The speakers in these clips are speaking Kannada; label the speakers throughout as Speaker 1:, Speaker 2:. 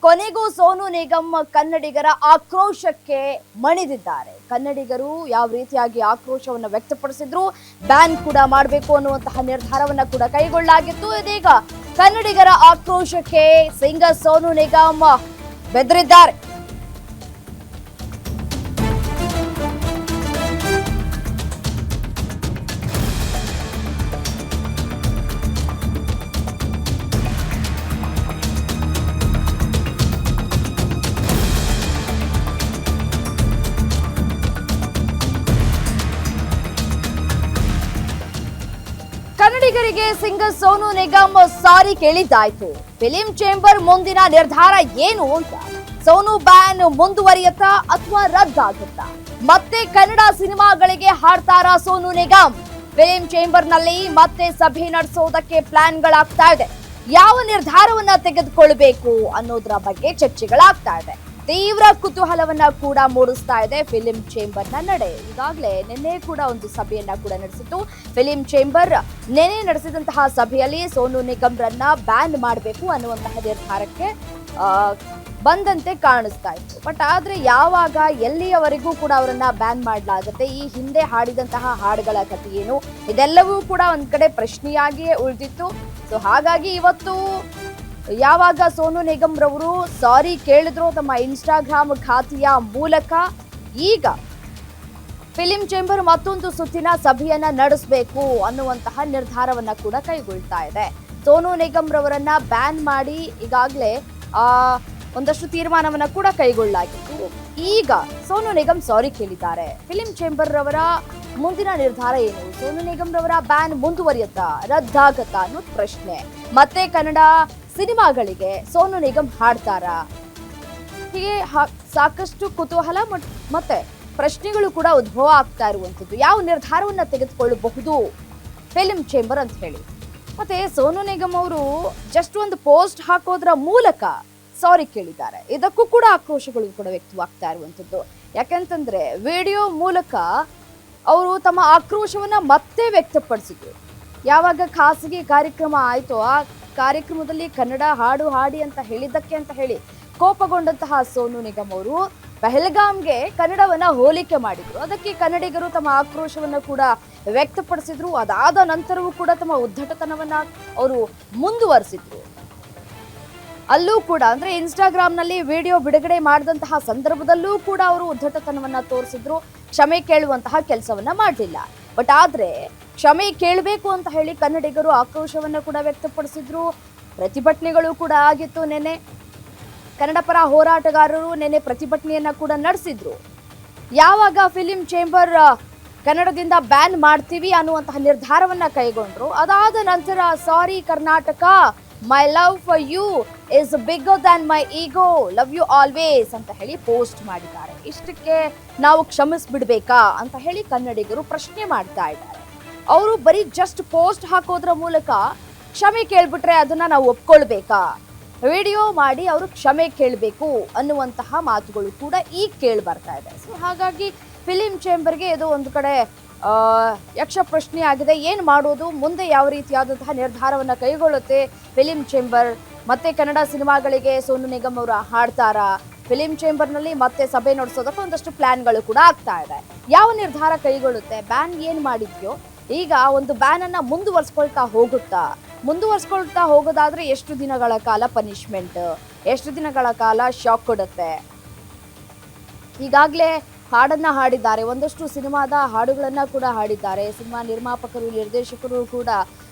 Speaker 1: ಕೊನೆಗೂ ಸೋನು ನಿಗಮ್ ಕನ್ನಡಿಗರ ಆಕ್ರೋಶಕ್ಕೆ ಮಣಿದಿದ್ದಾರೆ. ಕನ್ನಡಿಗರು ಯಾವ ರೀತಿಯಾಗಿ ಆಕ್ರೋಶವನ್ನು ವ್ಯಕ್ತಪಡಿಸಿದ್ರು, ಬ್ಯಾನ್ ಕೂಡ ಮಾಡಬೇಕು ಅನ್ನುವಂತಹ ನಿರ್ಧಾರವನ್ನ ಕೂಡ ಕೈಗೊಳ್ಳಲಾಗಿತ್ತು. ಇದೀಗ ಕನ್ನಡಿಗರ ಆಕ್ರೋಶಕ್ಕೆ ಸಿಂಗರ್ ಸೋನು ನಿಗಮ್ ಬೆದರಿದ್ದಾರೆ. ಕನ್ನಡಿಗರಿಗೆ ಸಿಂಗರ್ ಸೋನು ನಿಗಮ್ ಸಾರಿ ಕೇಳಿದ್ದಾಯ್ತು. ಫಿಲಿಂ ಚೇಂಬರ್ ಮುಂದಿನ ನಿರ್ಧಾರ ಏನು ಅಂತ. ಸೋನು ಬ್ಯಾನ್ ಮುಂದುವರಿಯುತ್ತಾ ಅಥವಾ ರದ್ದಾಗುತ್ತಾ? ಮತ್ತೆ ಕನ್ನಡ ಸಿನಿಮಾಗಳಿಗೆ ಹಾಡ್ತಾರಾ ಸೋನು ನಿಗಮ್? ಫಿಲಿಂ ಚೇಂಬರ್ ನಲ್ಲಿ ಮತ್ತೆ ಸಭೆ ನಡೆಸೋದಕ್ಕೆ ಪ್ಲಾನ್ಗಳಾಗ್ತಾ ಇದೆ. ಯಾವ ನಿರ್ಧಾರವನ್ನ ತೆಗೆದುಕೊಳ್ಬೇಕು ಅನ್ನೋದ್ರ ಬಗ್ಗೆ ಚರ್ಚೆಗಳಾಗ್ತಾ ಇದೆ. ತೀವ್ರ ಕುತೂಹಲವನ್ನ ಕೂಡ ಮೂಡಿಸ್ತಾ ಇದೆ ಫಿಲಿಂ ಚೇಂಬರ್ ನ ನಡೆ. ಈಗಾಗಲೇ ನಿನ್ನೆ ಕೂಡ ಒಂದು ಸಭೆಯನ್ನ ಕೂಡ ನಡೆಸಿತ್ತು. ಫಿಲಿಂ ಚೇಂಬರ್ ನಿನ್ನೆ ನಡೆಸಿದಂತಹ ಸಭೆಯಲ್ಲಿ ಸೋನು ನಿಗಮ್ರನ್ನ ಬ್ಯಾನ್ ಮಾಡಬೇಕು ಅನ್ನುವಂತಹ ನಿರ್ಧಾರಕ್ಕೆ ಬಂದಂತೆ ಕಾಣಿಸ್ತಾ ಇತ್ತು. ಬಟ್ ಆದ್ರೆ ಯಾವಾಗ ಎಲ್ಲಿಯವರೆಗೂ ಕೂಡ ಅವರನ್ನ ಬ್ಯಾನ್ ಮಾಡಲಾಗುತ್ತೆ, ಈ ಹಿಂದೆ ಹಾಡಿದಂತಹ ಹಾಡುಗಳ ಕಥೆ ಏನು, ಇದೆಲ್ಲವೂ ಕೂಡ ಒಂದ್ ಕಡೆ ಪ್ರಶ್ನೆಯಾಗಿಯೇ ಉಳಿದಿತ್ತು. ಸೊ ಹಾಗಾಗಿ ಇವತ್ತು ಯಾವಾಗ ಸೋನು ನಿಗಮ್ ರವರು ಸಾರಿ ಕೇಳಿದ್ರು ತಮ್ಮ ಇನ್ಸ್ಟಾಗ್ರಾಮ್ ಖಾತೆಯ ಮೂಲಕ, ಈಗ ಫಿಲಿಂ ಚೇಂಬರ್ ಮತ್ತೊಂದು ಸುತ್ತಿನ ಸಭೆಯನ್ನ ನಡೆಸಬೇಕು ಅನ್ನುವಂತಹ ನಿರ್ಧಾರವನ್ನ ಕೂಡ ಕೈಗೊಳ್ತಾ ಇದೆ. ಸೋನು ನಿಗಮ್ ರವರನ್ನ ಬ್ಯಾನ್ ಮಾಡಿ ಈಗಾಗಲೇ ಒಂದಷ್ಟು ತೀರ್ಮಾನವನ್ನ ಕೂಡ ಕೈಗೊಳ್ಳಲಾಗಿತ್ತು. ಈಗ ಸೋನು ನಿಗಮ್ ಸಾರಿ ಕೇಳಿದ್ದಾರೆ. ಫಿಲಿಂ ಚೇಂಬರ್ ರವರ ಮುಂದಿನ ನಿರ್ಧಾರ ಏನು? ಸೋನು ನಿಗಮ್ ರವರ ಬ್ಯಾನ್ ಮುಂದುವರಿಯುತ್ತಾ ರದ್ದಾಗತ್ತಾ ಅನ್ನೋದು ಪ್ರಶ್ನೆ. ಮತ್ತೆ ಕನ್ನಡ ಸಿನಿಮಾಗಳಿಗೆ ಸೋನು ನಿಗಮ್ ಹಾಡ್ತಾರಾ? ಹೀಗೆ ಸಾಕಷ್ಟು ಕುತೂಹಲ ಮತ್ತೆ ಪ್ರಶ್ನೆಗಳು ಕೂಡ ಉದ್ಭವ ಆಗ್ತಾ ಇರುವಂತದ್ದು. ಯಾವ ನಿರ್ಧಾರವನ್ನ ತೆಗೆದುಕೊಳ್ಳಬಹುದು ಫಿಲಿಂ ಚೇಂಬರ್ ಅಂತ ಹೇಳಿ. ಮತ್ತೆ ಸೋನು ನಿಗಮ್ ಅವರು ಜಸ್ಟ್ ಒಂದು ಪೋಸ್ಟ್ ಹಾಕೋದ್ರ ಮೂಲಕ ಸಾರಿ ಕೇಳಿದ್ದಾರೆ. ಇದಕ್ಕೂ ಕೂಡ ಆಕ್ರೋಶಗಳು ಕೂಡ ವ್ಯಕ್ತವಾಗ್ತಾ ಇರುವಂತದ್ದು. ಯಾಕಂತಂದ್ರೆ ವಿಡಿಯೋ ಮೂಲಕ ಅವರು ತಮ್ಮ ಆಕ್ರೋಶವನ್ನ ಮತ್ತೆ ವ್ಯಕ್ತಪಡಿಸಿದ್ರು. ಯಾವಾಗ ಖಾಸಗಿ ಕಾರ್ಯಕ್ರಮ ಆಯ್ತು, ಆ ಕಾರ್ಯಕ್ರಮದಲ್ಲಿ ಕನ್ನಡ ಹಾಡು ಹಾಡಿ ಅಂತ ಹೇಳಿದ್ದಕ್ಕೆ ಅಂತ ಹೇಳಿ ಕೋಪಗೊಂಡಂತಹ ಸೋನು ನಿಗಮ್ ಅವರು ಪಹಲ್ಗಾಮ್ಗೆ ಕನ್ನಡವನ್ನ ಹೋಲಿಕೆ ಮಾಡಿದ್ರು. ಅದಕ್ಕೆ ಕನ್ನಡಿಗರು ತಮ್ಮ ಆಕ್ರೋಶವನ್ನ ಕೂಡ ವ್ಯಕ್ತಪಡಿಸಿದ್ರು. ಅದಾದ ನಂತರವೂ ಕೂಡ ತಮ್ಮ ಉದ್ದಟತನವನ್ನ ಅವರು ಮುಂದುವರಿಸಿದ್ರು. ಅಲ್ಲೂ ಕೂಡ ಅಂದ್ರೆ ಇನ್ಸ್ಟಾಗ್ರಾಮ್ನಲ್ಲಿ ವಿಡಿಯೋ ಬಿಡುಗಡೆ ಮಾಡಿದಂತಹ ಸಂದರ್ಭದಲ್ಲೂ ಕೂಡ ಅವರು ಉದ್ದಟತನವನ್ನ ತೋರಿಸಿದ್ರು. ಕ್ಷಮೆ ಕೇಳುವಂತಹ ಕೆಲಸವನ್ನ ಮಾಡಲಿಲ್ಲ. ಬಟ್ ಆದ್ರೆ ಕ್ಷಮೆ ಕೇಳಬೇಕು ಅಂತ ಹೇಳಿ ಕನ್ನಡಿಗರು ಆಕ್ರೋಶವನ್ನ ಕೂಡ ವ್ಯಕ್ತಪಡಿಸಿದ್ರು. ಪ್ರತಿಭಟನೆಗಳು ಕೂಡ ಆಗಿತ್ತು. ನೆನೆ ಕನ್ನಡ ಪರ ಹೋರಾಟಗಾರರು ನೆನೆ ಪ್ರತಿಭಟನೆಯನ್ನ ಕೂಡ ನಡೆಸಿದ್ರು. ಯಾವಾಗ ಫಿಲಿಂ ಚೇಂಬರ್ ಕನ್ನಡದಿಂದ ಬ್ಯಾನ್ ಮಾಡ್ತೀವಿ ಅನ್ನುವಂತಹ ನಿರ್ಧಾರವನ್ನ ಕೈಗೊಂಡ್ರು, ಅದಾದ ನಂತರ sorry Karnataka, my love for you is bigger than my ego, love you always ಅಂತ ಹೇಳಿ ಪೋಸ್ಟ್ ಮಾಡಿದ್ದಾರೆ. ಇಷ್ಟಕ್ಕೆ ನಾವು ಕ್ಷಮಿಸ್ಬಿಡ್ಬೇಕಾ ಅಂತ ಹೇಳಿ ಕನ್ನಡಿಗರು ಪ್ರಶ್ನೆ ಮಾಡ್ತಾ ಇದ್ದಾರೆ. ಅವರು ಬರೀ ಜಸ್ಟ್ ಪೋಸ್ಟ್ ಹಾಕೋದ್ರ ಮೂಲಕ ಕ್ಷಮೆ ಕೇಳ್ಬಿಟ್ರೆ ಅದನ್ನ ನಾವು ಒಪ್ಕೊಳ್ಬೇಕಾ? ವಿಡಿಯೋ ಮಾಡಿ ಅವರು ಕ್ಷಮೆ ಕೇಳಬೇಕು ಅನ್ನುವಂತಹ ಮಾತುಗಳು ಕೂಡ ಈಗ ಕೇಳಿ ಬರ್ತಾ ಇದೆ. ಸೊ ಹಾಗಾಗಿ ಫಿಲಿಂ ಚೇಂಬರ್ಗೆ ಇದು ಒಂದು ಕಡೆ ಯಕ್ಷ ಪ್ರಶ್ನೆ ಆಗಿದೆ. ಏನು ಮಾಡೋದು, ಮುಂದೆ ಯಾವ ರೀತಿಯಾದಂತಹ ನಿರ್ಧಾರವನ್ನ ಕೈಗೊಳ್ಳುತ್ತೆ ಫಿಲಿಂ ಚೇಂಬರ್? ಮತ್ತೆ ಕನ್ನಡ ಸಿನಿಮಾಗಳಿಗೆ ಸೋನು ನಿಗಮ್ ಅವರ ಹಾಡ್ತಾರಾ? ಫಿಲಿಂ ಚೇಂಬರ್ನಲ್ಲಿ ಮತ್ತೆ ಸಭೆ ನಡೆಸೋದಕ್ಕೆ ಒಂದಷ್ಟು ಪ್ಲಾನ್ಗಳು ಕೂಡ ಆಗ್ತಾ ಇದೆ. ಯಾವ ನಿರ್ಧಾರ ಕೈಗೊಳ್ಳುತ್ತೆ? ಬ್ಯಾನ್ ಏನು ಮಾಡಿದ್ಯೋ ಈಗ ಒಂದು ಬ್ಯಾನ್ ಅನ್ನ ಮುಂದುವರ್ಸ್ಕೊಳ್ತಾ ಹೋಗೋದಾದ್ರೆ ಎಷ್ಟು ದಿನಗಳ ಕಾಲ ಪನಿಷ್ಮೆಂಟ್, ಎಷ್ಟು ದಿನಗಳ ಕಾಲ ಶಾಕ್ ಕೊಡುತ್ತೆ? ಈಗಾಗಲೇ ಹಾಡನ್ನ ಹಾಡಿದ್ದಾರೆ, ಒಂದಷ್ಟು ಸಿನಿಮಾದ ಹಾಡುಗಳನ್ನ ಕೂಡ ಹಾಡಿದ್ದಾರೆ. ಸಿನಿಮಾ ನಿರ್ಮಾಪಕರು, ನಿರ್ದೇಶಕರು ಕೂಡ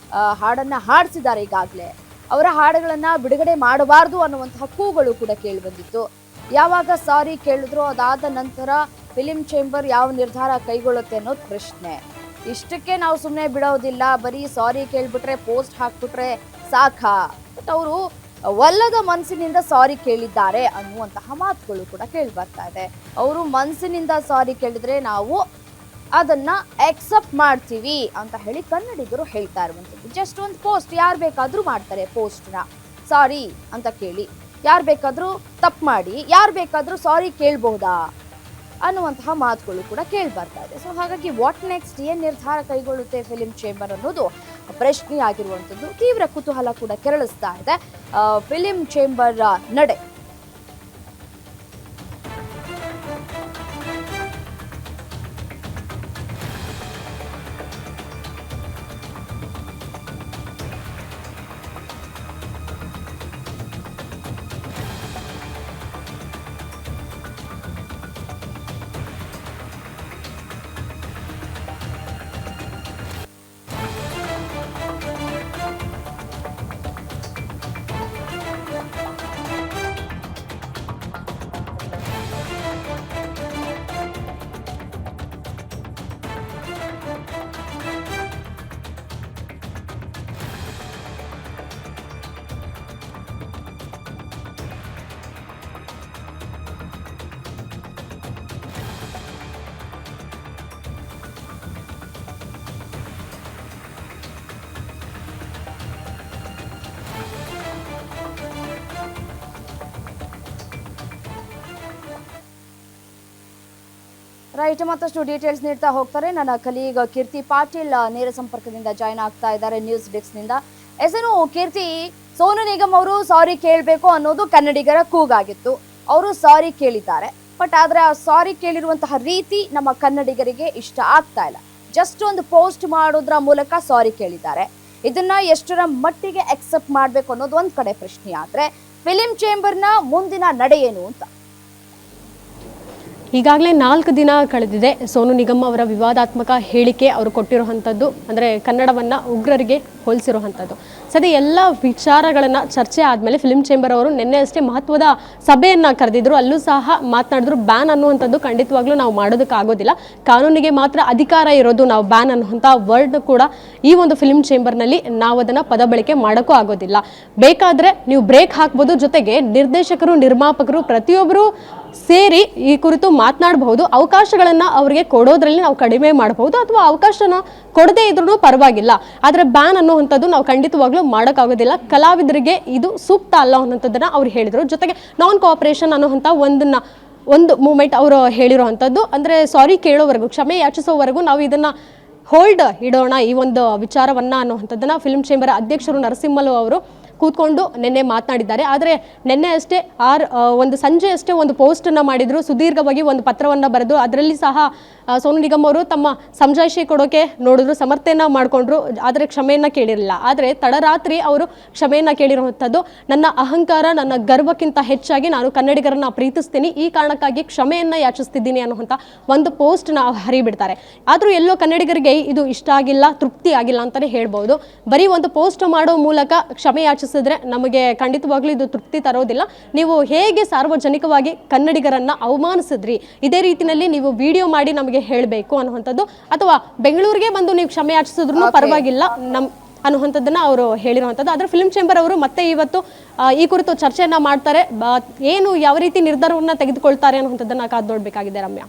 Speaker 1: ಹಾಡನ್ನ ಹಾಡಿಸಿದ್ದಾರೆ. ಈಗಾಗಲೇ ಅವರ ಹಾಡುಗಳನ್ನ ಬಿಡುಗಡೆ ಮಾಡಬಾರ್ದು ಅನ್ನುವಂತಹ ಕೂಗಳು ಕೂಡ ಕೇಳಿ ಬಂದಿತ್ತು. ಯಾವಾಗ ಸಾರಿ ಕೇಳಿದ್ರು ಅದಾದ ನಂತರ ಫಿಲಿಂ ಚೇಂಬರ್ ಯಾವ ನಿರ್ಧಾರ ಕೈಗೊಳ್ಳುತ್ತೆ ಅನ್ನೋದು ಪ್ರಶ್ನೆ. ಇಷ್ಟಕ್ಕೆ ನಾವು ಸುಮ್ಮನೆ ಬಿಡೋದಿಲ್ಲ, ಬರೀ ಸಾರಿ ಕೇಳ್ಬಿಟ್ರೆ ಪೋಸ್ಟ್ ಹಾಕ್ಬಿಟ್ರೆ ಸಾಕಾ? ಬಟ್ ಅವರು ಒಲ್ಲದ ಮನಸ್ಸಿನಿಂದ ಸಾರಿ ಕೇಳಿದ್ದಾರೆ ಅನ್ನುವಂತಹ ಮಾತುಗಳು ಕೂಡ ಕೇಳಿ ಬರ್ತಾ ಇದೆ. ಅವರು ಮನಸ್ಸಿನಿಂದ ಸಾರಿ ಕೇಳಿದ್ರೆ ನಾವು ಅದನ್ನ ಎಕ್ಸೆಪ್ಟ್ ಮಾಡ್ತೀವಿ ಅಂತ ಹೇಳಿ ಕನ್ನಡಿಗರು ಹೇಳ್ತಾ ಇರುವಂಥದ್ದು. ಜಸ್ಟ್ ಒಂದು ಪೋಸ್ಟ್ ಯಾರು ಬೇಕಾದ್ರೂ ಮಾಡ್ತಾರೆ, ಪೋಸ್ಟ್ನ ಸಾರಿ ಅಂತ ಕೇಳಿ ಯಾರು ಬೇಕಾದ್ರೂ ತಪ್ಪು ಮಾಡಿ ಯಾರು ಬೇಕಾದ್ರೂ ಸಾರಿ ಕೇಳಬಹುದಾ ಅನ್ನುವಂತಹ ಮಾತುಗಳು ಕೂಡ ಕೇಳಿ ಬರ್ತಾ ಇದೆ. ಸೊ ಹಾಗಾಗಿ ವಾಟ್ ನೆಕ್ಸ್ಟ್, ಏನ್ ನಿರ್ಧಾರ ಕೈಗೊಳ್ಳುತ್ತೆ ಫಿಲಿಂ ಚೇಂಬರ್ ಅನ್ನೋದು ಪ್ರಶ್ನೆ ಆಗಿರುವಂಥದ್ದು. ತೀವ್ರ ಕುತೂಹಲ ಕೂಡ ಕೆರಳಿಸ್ತಾ ಇದೆ ಫಿಲಿಂ ಚೇಂಬರ್ ನಡೆ. ರೈಟ್, ಮತ್ತಷ್ಟು ಡೀಟೇಲ್ಸ್ ನೀಡ್ತಾ ಹೋಗ್ತಾರೆ ನನ್ನ ಕಲೀಗ್ ಕೀರ್ತಿ ಪಾಟೀಲ್ ನೇರ ಸಂಪರ್ಕದಿಂದ ಜಾಯ್ನ್ ಆಗ್ತಾ ಇದ್ದಾರೆ ನ್ಯೂಸ್ ಡೆಸ್ಕ್ನಿಂದ. ಎಸೇನು ಕೀರ್ತಿ, ಸೋನು ನಿಗಮ್ ಅವರು ಸಾರಿ ಕೇಳಬೇಕು ಅನ್ನೋದು ಕನ್ನಡಿಗರ ಕೂಗಾಗಿತ್ತು. ಅವರು ಸಾರಿ ಕೇಳಿದ್ದಾರೆ, ಬಟ್ ಆದ್ರೆ ಆ ಸಾರಿ ಕೇಳಿರುವಂತಹ ರೀತಿ ನಮ್ಮ ಕನ್ನಡಿಗರಿಗೆ ಇಷ್ಟ ಆಗ್ತಾ ಇಲ್ಲ. ಜಸ್ಟ್ ಒಂದು ಪೋಸ್ಟ್ ಮಾಡೋದ್ರ ಮೂಲಕ ಸಾರಿ ಕೇಳಿದ್ದಾರೆ. ಇದನ್ನ ಎಷ್ಟರ ಮಟ್ಟಿಗೆ ಅಕ್ಸೆಪ್ಟ್ ಮಾಡಬೇಕು ಅನ್ನೋದು ಒಂದ್ ಕಡೆ ಪ್ರಶ್ನೆ. ಆದ್ರೆ ಫಿಲಿಂ ಚೇಂಬರ್ನ ಮುಂದಿನ ನಡೆ ಏನು ಅಂತ.
Speaker 2: ಈಗಾಗಲೇ 4 ದಿನ ಕಳೆದಿದೆ ಸೋನು ನಿಗಮ್ ಅವರ ವಿವಾದಾತ್ಮಕ ಹೇಳಿಕೆ ಅವರು ಕೊಟ್ಟಿರುವಂಥದ್ದು, ಅಂದರೆ ಕನ್ನಡವನ್ನು ಉಗ್ರರಿಗೆ ಹೋಲಿಸಿರುವಂಥದ್ದು. ಸದ್ಯ ಎಲ್ಲ ವಿಚಾರಗಳನ್ನು ಚರ್ಚೆ ಆದಮೇಲೆ ಫಿಲ್ಮ್ ಚೇಂಬರ್ ಅವರು ನಿನ್ನೆ ಅಷ್ಟೇ ಮಹತ್ವದ ಸಭೆಯನ್ನು ಕರೆದಿದ್ರು. ಅಲ್ಲೂ ಸಹ ಮಾತನಾಡಿದ್ರು, ಬ್ಯಾನ್ ಅನ್ನುವಂಥದ್ದು ಖಂಡಿತವಾಗ್ಲೂ ನಾವು ಮಾಡೋದಕ್ಕಾಗೋದಿಲ್ಲ, ಕಾನೂನಿಗೆ ಮಾತ್ರ ಅಧಿಕಾರ ಇರೋದು, ನಾವು ಬ್ಯಾನ್ ಅನ್ನುವಂಥ ವರ್ಡ್ ಕೂಡ ಈ ಒಂದು ಫಿಲ್ಮ್ ಚೇಂಬರ್ನಲ್ಲಿ ನಾವು ಅದನ್ನು ಪದ ಬಳಕೆ ಮಾಡೋಕ್ಕೂ ಆಗೋದಿಲ್ಲ. ಬೇಕಾದರೆ ನೀವು ಬ್ರೇಕ್ ಹಾಕ್ಬೋದು, ಜೊತೆಗೆ ನಿರ್ದೇಶಕರು ನಿರ್ಮಾಪಕರು ಪ್ರತಿಯೊಬ್ಬರು ಸೇರಿ ಈ ಕುರಿತು ಮಾತನಾಡಬಹುದು. ಅವಕಾಶಗಳನ್ನು ಅವರಿಗೆ ಕೊಡೋದ್ರಲ್ಲಿ ನಾವು ಕಡಿಮೆ ಮಾಡಬಹುದು, ಅಥವಾ ಅವಕಾಶನ ಕೊಡದೇ ಇದ್ರೂ ಪರವಾಗಿಲ್ಲ. ಆದರೆ ಬ್ಯಾನ್ ಅನ್ನುವಂಥದ್ದು ನಾವು ಖಂಡಿತವಾಗ್ಲೂ ಮಾಡೋಕ್ಕಾಗೋದಿಲ್ಲ, ಕಲಾವಿದರಿಗೆ ಇದು ಸೂಕ್ತ ಅಲ್ಲ ಅನ್ನೋಂಥದ್ದನ್ನು ಅವ್ರು ಹೇಳಿದರು. ಜೊತೆಗೆ ನಾನ್ ಕೋಆಪರೇಷನ್ ಅನ್ನೋವಂಥ ಒಂದು ಮೂಮೆಂಟ್ ಅವರು ಹೇಳಿರೋವಂಥದ್ದು, ಅಂದರೆ ಸಾರಿ ಕೇಳೋವರೆಗೂ, ಕ್ಷಮೆ ಯಾಚಿಸೋವರೆಗೂ ನಾವು ಇದನ್ನು ಹೋಲ್ಡ್ ಇಡೋಣ ಈ ಒಂದು ವಿಚಾರವನ್ನು ಅನ್ನುವಂಥದ್ದನ್ನು ಫಿಲ್ಮ್ ಚೇಂಬರ್ ಅಧ್ಯಕ್ಷರು ನರಸಿಂಹಲು ಅವರು ಕೂತ್ಕೊಂಡು ನಿನ್ನೆ ಮಾತನಾಡಿದ್ದಾರೆ. ಆದರೆ ನಿನ್ನೆ ಅಷ್ಟೇ ಒಂದು ಸಂಜೆ ಅಷ್ಟೇ ಒಂದು ಪೋಸ್ಟನ್ನು ಮಾಡಿದರು, ಸುದೀರ್ಘವಾಗಿ ಒಂದು ಪತ್ರವನ್ನು ಬರೆದು ಅದರಲ್ಲಿ ಸಹ ಸೋನು ನಿಗಮ್ ಅವರು ತಮ್ಮ ಸಮಜಾಯಿಷಿ ಕೊಡೋಕೆ ನೋಡಿದ್ರು, ಸಮರ್ಥೆಯನ್ನು ಮಾಡಿಕೊಂಡ್ರು, ಆದರೆ ಕ್ಷಮೆಯನ್ನು ಕೇಳಿರಲಿಲ್ಲ. ಆದರೆ ತಡರಾತ್ರಿ ಅವರು ಕ್ಷಮೆಯನ್ನು ಕೇಳಿರುವಂಥದ್ದು, ನನ್ನ ಅಹಂಕಾರ ನನ್ನ ಗರ್ವಕ್ಕಿಂತ ಹೆಚ್ಚಾಗಿ ನಾನು ಕನ್ನಡಿಗರನ್ನ ಪ್ರೀತಿಸ್ತೀನಿ, ಈ ಕಾರಣಕ್ಕಾಗಿ ಕ್ಷಮೆಯನ್ನು ಯಾಚಿಸ್ತಿದ್ದೀನಿ ಅನ್ನುವಂಥ ಒಂದು ಪೋಸ್ಟ್ನ ಹರಿಬಿಡ್ತಾರೆ. ಆದರೂ ಎಲ್ಲೋ ಕನ್ನಡಿಗರಿಗೆ ಇದು ಇಷ್ಟ ಆಗಿಲ್ಲ, ತೃಪ್ತಿ ಆಗಿಲ್ಲ ಅಂತಲೇ ಹೇಳ್ಬೋದು. ಬರೀ ಒಂದು ಪೋಸ್ಟ್ ಮಾಡೋ ಮೂಲಕ ಕ್ಷಮೆ ಯಾಚಿಸಿದ್ರೆ ನಮಗೆ ಖಂಡಿತವಾಗ್ಲೂ ಇದು ತೃಪ್ತಿ ತರೋದಿಲ್ಲ. ನೀವು ಹೇಗೆ ಸಾರ್ವಜನಿಕವಾಗಿ ಕನ್ನಡಿಗರನ್ನ ಅವಮಾನಿಸಿದ್ರಿ, ಇದೇ ರೀತಿಯಲ್ಲಿ ನೀವು ವಿಡಿಯೋ ಮಾಡಿ ನಮಗೆ ಹೇಳಬೇಕು ಅನ್ನುವಂಥದ್ದು, ಅಥವಾ ಬೆಂಗಳೂರಿಗೆ ಬಂದು ನೀವು ಕ್ಷಮೆ ಯಾಚಿಸಿದ್ರು ಪರವಾಗಿಲ್ಲ ಅನ್ನುವಂಥದ್ದನ್ನ ಅವರು ಹೇಳಿರುವಂಥದ್ದು. ಆದರೆ ಫಿಲ್ಮ್ ಚೇಂಬರ್ ಅವರು ಮತ್ತೆ ಇವತ್ತು ಈ ಕುರಿತು ಚರ್ಚೆಯನ್ನ ಮಾಡ್ತಾರೆ. ಏನು ಯಾವ ರೀತಿ ನಿರ್ಧಾರವನ್ನ ತೆಗೆದುಕೊಳ್ತಾರೆ ಅನ್ನುವಂಥದ್ದನ್ನ ಕಾದು ನೋಡಬೇಕಾಗಿದೆ ರಮ್ಯಾ.